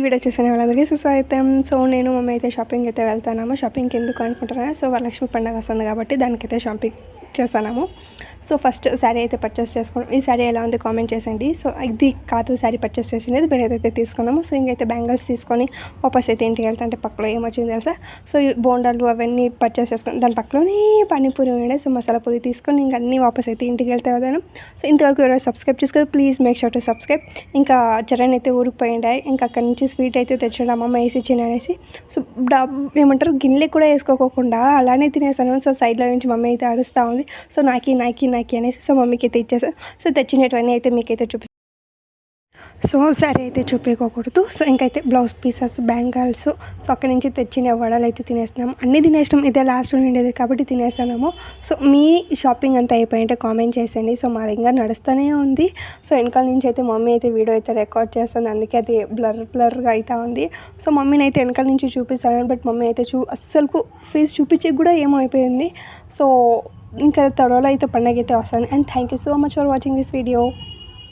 Video చూసిన వాళ్ళందరికీ సుస్వాగతం. సో నేను మమ్మీ అయితే షాపింగ్ అయితే వెళ్తాము. షాపింగ్కి ఎందుకు అనుకుంటున్నాను, సో వరలక్ష్మి పండుగ వస్తుంది కాబట్టి దానికైతే షాపింగ్ చేస్తాము. సో ఫస్ట్ శారీ అయితే పర్చేస్ చేసుకున్నాం. ఈ శారీ ఎలా ఉంది కామెంట్ చేసేయండి. సో ఇది కాదు శారీ పర్చేస్ చేసినది, వేరేది అయితే తీసుకున్నాము. సో ఇంకైతే బ్యాంగిల్స్ తీసుకొని వాపస్ అయితే ఇంటికి వెళ్తా. అంటే పక్కలో ఏమొచ్చింది తెలుసా, సో ఈ బోండాలు అవన్నీ పర్చేస్ చేసుకుని దాని పక్కలోనే పానీపూరి ఉండే, సో మసాలా పూరి తీసుకొని ఇంకా అన్నీ వాపస్ అయితే ఇంటికి వెళ్తే వెళ్తాను. సో ఇంతవరకు ఎవరైనా సబ్స్క్రైబ్ చేసుకోవాలి, please make sure to subscribe. ఇంకా చరణ్ అయితే ఊరికి పోయిండే, ఇంకా అక్కడి నుంచి స్వీట్ అయితే తెచ్చాడు అమ్మమ్మ వేసి ఇచ్చింది అనేసి. సో ఏమంటారు గిన్నెలు కూడా వేసుకోకుండా అలానే తినేసాను. సో సైడ్లో నుంచి మమ్మీ అయితే అరుస్తూ ఉంది. సో నాకి అనేసి సో మమ్మీకి అయితే ఇచ్చేసాను. సో తెచ్చినటువన్నీ అయితే మీకైతే చూపిస్తాను. సో సరే అయితే చూపించకూడదు. సో ఇంకైతే బ్లౌజ్ పీసెస్, బ్యాంగిల్స్, సో అక్కడి నుంచి తెచ్చిన వడలు అయితే తినేసినాము. అన్నీ తినేసినాం, ఇదే లాస్ట్ ఉండేది కాబట్టి తినేసాము. సో మీ షాపింగ్ అంతా అయిపోయింటే కామెంట్ చేసేయండి. సో మాది ఇంకా నడుస్తూనే ఉంది. సో వెనకాల నుంచి అయితే మమ్మీ అయితే వీడియో అయితే రికార్డ్ చేస్తుంది, అందుకే అది బ్లర్గా అవుతా ఉంది. సో మమ్మీని అయితే వెనకాల నుంచి చూపిస్తాను, బట్ మమ్మీ అయితే అస్సలు ఫేస్ చూపించే కూడా ఏమో అయిపోయింది. సో ఇంకా త్వరలో అయితే పండగ అయితే వస్తాను. And thank you so much for watching this video.